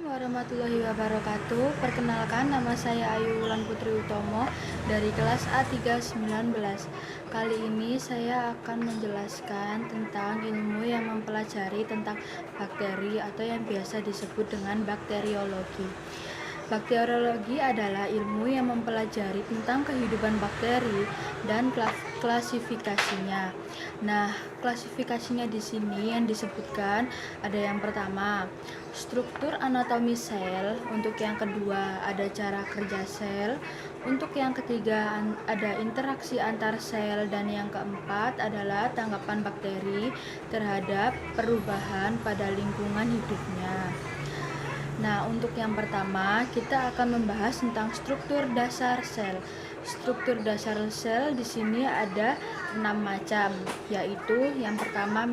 Warahmatullahi wabarakatuh. Perkenalkan, nama saya Ayu Wulan Putri Utomo dari kelas A319. Kali ini saya akan menjelaskan tentang ilmu yang mempelajari tentang bakteri atau yang biasa disebut dengan bakteriologi. Bakteriologi adalah ilmu yang mempelajari tentang kehidupan bakteri dan klasifikasinya. Nah, klasifikasinya di sini yang disebutkan ada yang pertama, struktur anatomi sel, untuk yang kedua ada cara kerja sel, untuk yang ketiga ada interaksi antar sel, dan yang keempat adalah tanggapan bakteri terhadap perubahan pada lingkungan hidupnya. Nah, untuk yang pertama, kita akan membahas tentang struktur dasar sel. Struktur dasar sel di sini ada 6 macam, yaitu yang pertama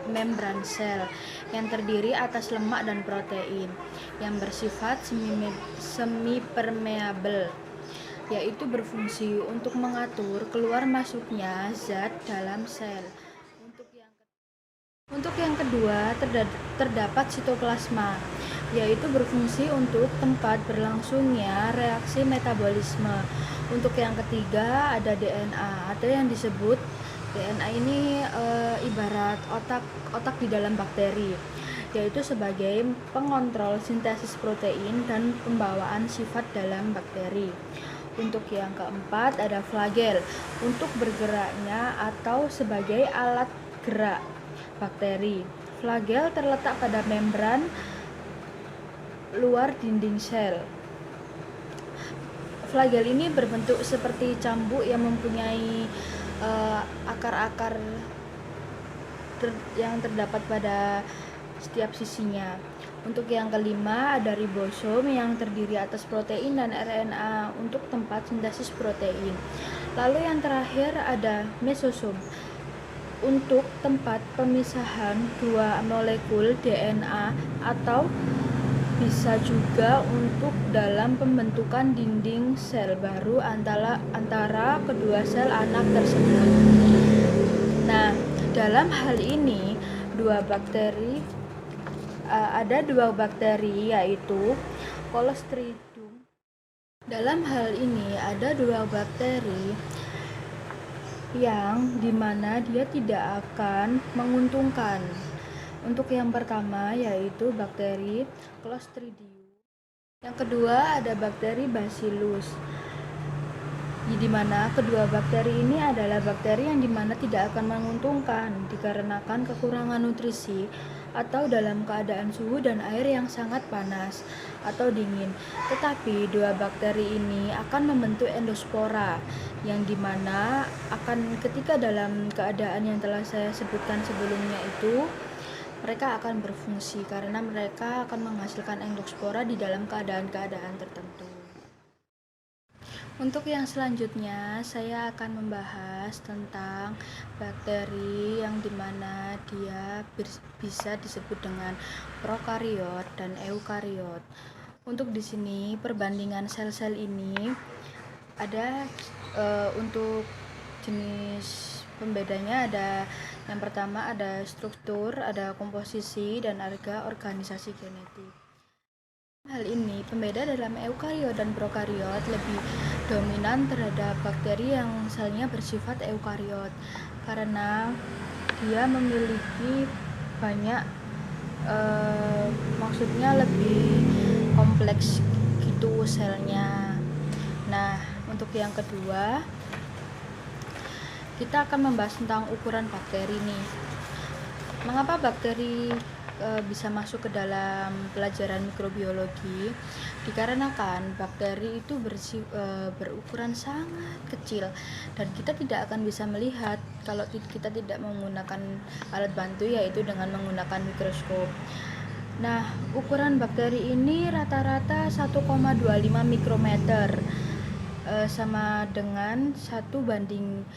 membran sel, yang terdiri atas lemak dan protein, yang bersifat semi permeabel, yaitu berfungsi untuk mengatur keluar masuknya zat dalam sel. Untuk yang kedua, terdapat sitoplasma, yaitu berfungsi untuk tempat berlangsungnya reaksi metabolisme. Untuk yang ketiga, ada DNA atau yang disebut DNA ini ibarat otak di dalam bakteri, yaitu sebagai pengontrol sintesis protein dan pembawaan sifat dalam bakteri. Untuk yang keempat, ada flagel untuk bergeraknya atau sebagai alat gerak bakteri. Flagel terletak pada membran luar dinding sel. Flagel ini berbentuk seperti cambuk yang mempunyai akar-akar yang terdapat pada setiap sisinya. Untuk yang kelima, ada ribosom yang terdiri atas protein dan RNA untuk tempat sintesis protein. Lalu yang terakhir ada mesosom untuk tempat pemisahan dua molekul DNA, atau bisa juga untuk dalam pembentukan dinding sel baru antara kedua sel anak tersebut. Nah, dalam hal ini ada dua bakteri yaitu Clostridium. Dalam hal ini ada dua bakteri yang dimana dia tidak akan menguntungkan. Untuk yang pertama yaitu bakteri Clostridium. Yang kedua ada bakteri Bacillus, di mana kedua bakteri ini adalah bakteri yang dimana tidak akan menguntungkan dikarenakan kekurangan nutrisi atau dalam keadaan suhu dan air yang sangat panas atau dingin. Tetapi dua bakteri ini akan membentuk endospora, yang dimana akan ketika dalam keadaan yang telah saya sebutkan sebelumnya itu, mereka akan berfungsi karena mereka akan menghasilkan endospora di dalam keadaan-keadaan tertentu. Untuk yang selanjutnya, saya akan membahas tentang bakteri yang dimana dia bisa disebut dengan prokariot dan eukariot. Untuk di sini perbandingan sel-sel ini ada untuk jenis pembedanya ada yang pertama ada struktur, ada komposisi, dan ada organisasi genetik. Hal ini, pembeda dalam eukariot dan prokariot lebih dominan terhadap bakteri yang selnya bersifat eukariot karena dia memiliki banyak maksudnya lebih kompleks gitu selnya. Nah, untuk yang kedua kita akan membahas tentang ukuran bakteri nih. Mengapa bakteri bisa masuk ke dalam pelajaran mikrobiologi? Dikarenakan bakteri itu berukuran sangat kecil dan kita tidak akan bisa melihat kalau kita tidak menggunakan alat bantu, yaitu dengan menggunakan mikroskop. Nah, ukuran bakteri ini rata-rata 1,25 mikrometer, sama dengan 1/1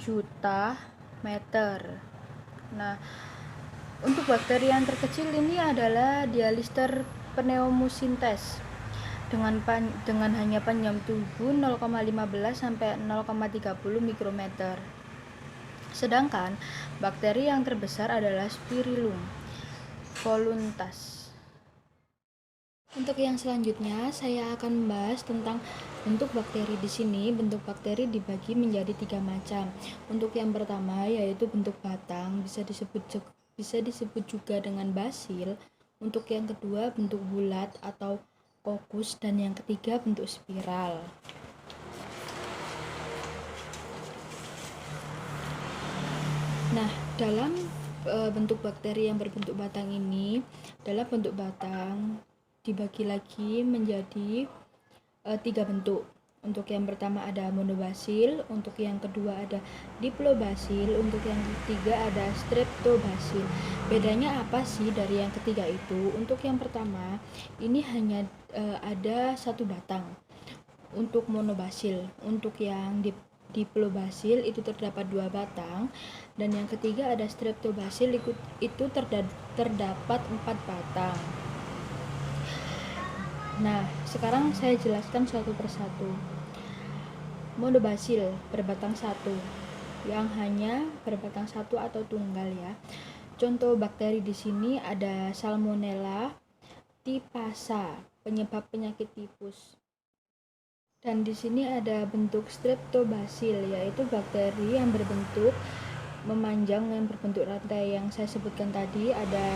juta meter. Nah, untuk bakteri yang terkecil ini adalah Dialister pneumosintes dengan hanya panjang tubuh 0,15 sampai 0,30 mikrometer. Sedangkan bakteri yang terbesar adalah Spirillum voluntas. Untuk yang selanjutnya, saya akan membahas tentang bentuk bakteri. Di sini, bentuk bakteri dibagi menjadi 3 macam. Untuk yang pertama, yaitu bentuk batang, bisa disebut juga dengan basil. Untuk yang kedua, bentuk bulat atau kokus, dan yang ketiga, bentuk spiral. Nah, dalam bentuk bakteri yang berbentuk batang ini, dalam bentuk batang dibagi lagi menjadi 3 bentuk. Untuk yang pertama ada monobasil, untuk yang kedua ada diplobasil, untuk yang ketiga ada streptobasil. Bedanya apa sih dari yang ketiga itu? Untuk yang pertama, ini hanya ada satu batang. Untuk monobasil, untuk yang diplobasil itu terdapat 2 batang, dan yang ketiga ada streptobasil itu terdapat 4 batang. Nah, sekarang saya jelaskan satu persatu. Monobasil berbatang satu, yang hanya berbatang satu atau tunggal ya. Contoh bakteri di sini ada Salmonella typhasa, penyebab penyakit tipus. Dan di sini ada bentuk streptobasil, yaitu bakteri yang berbentuk memanjang, yang berbentuk rantai yang saya sebutkan tadi. Ada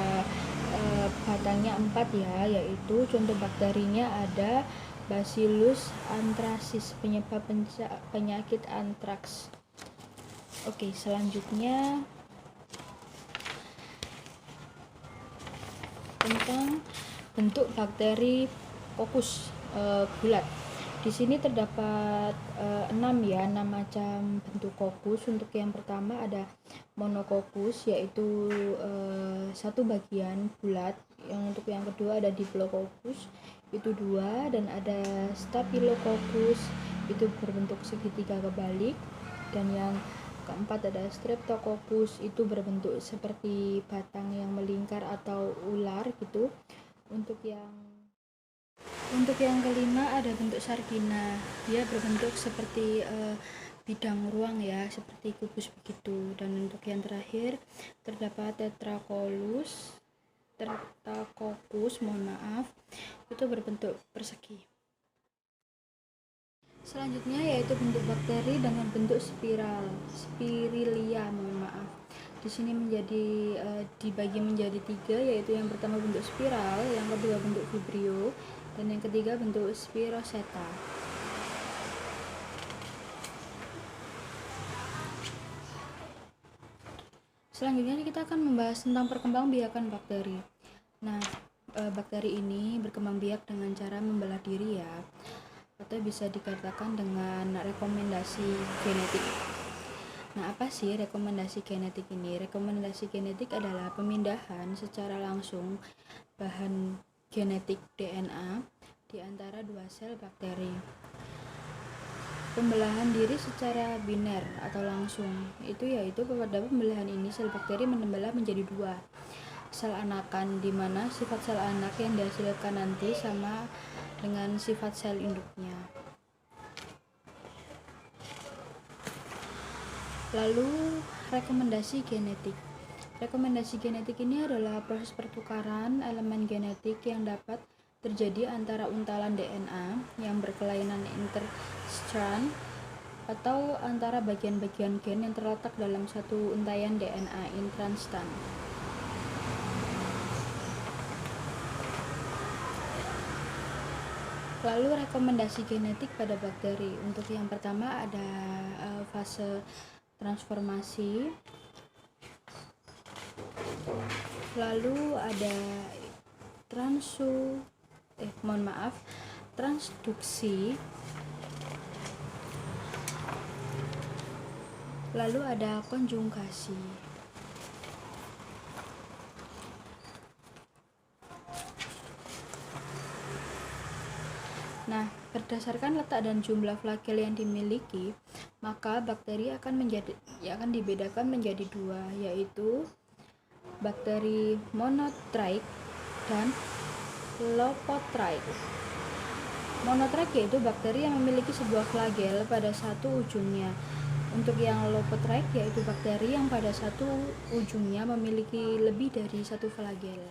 batangnya 4 ya, yaitu contoh bakterinya ada Bacillus anthracis, penyebab penyakit antraks. Oke, selanjutnya tentang bentuk bakteri kokus bulat. Di sini terdapat 6 macam bentuk kokus. Untuk yang pertama ada monokokus, yaitu satu bagian bulat. Untuk yang kedua ada diplococcus, itu 2, dan ada staphylococcus, itu berbentuk segitiga kebalik, dan yang keempat ada streptococcus, itu berbentuk seperti batang yang melingkar atau ular gitu. Untuk yang kelima ada bentuk sargina, dia berbentuk seperti bidang ruang ya, seperti kubus begitu. Dan untuk yang terakhir terdapat tetracoccus, itu berbentuk persegi. Selanjutnya yaitu bentuk bakteri dengan bentuk spiral, spirilia, Di sini dibagi menjadi 3, yaitu yang pertama bentuk spiral, yang kedua bentuk vibrio, dan yang ketiga bentuk spiroseta. Selanjutnya kita akan membahas tentang perkembangbiakan bakteri. Nah, bakteri ini berkembang biak dengan cara membelah diri ya, atau bisa dikatakan dengan rekomendasi genetik. Nah, apa sih rekomendasi genetik ini? Rekomendasi genetik adalah pemindahan secara langsung bahan genetik DNA di antara 2 sel bakteri. Pembelahan diri secara biner atau langsung, yaitu pada pembelahan ini sel bakteri membelah menjadi 2 sel anakan, di mana sifat sel anak yang dihasilkan nanti sama dengan sifat sel induknya. Lalu rekomendasi genetik. Rekomendasi genetik ini adalah proses pertukaran elemen genetik yang dapat terjadi antara untalan DNA yang berkelainan interstrand atau antara bagian-bagian gen yang terletak dalam satu untaian DNA intrastrand. Lalu rekomendasi genetik pada bakteri. Untuk yang pertama ada fase transformasi, lalu ada transduksi, lalu ada konjugasi. Nah, berdasarkan letak dan jumlah flagel yang dimiliki, maka bakteri akan dibedakan menjadi 2, yaitu bakteri monotrike dan lopotrike. Monotrike yaitu bakteri yang memiliki sebuah flagel pada satu ujungnya. Untuk yang lopotrike yaitu bakteri yang pada satu ujungnya memiliki lebih dari satu flagel.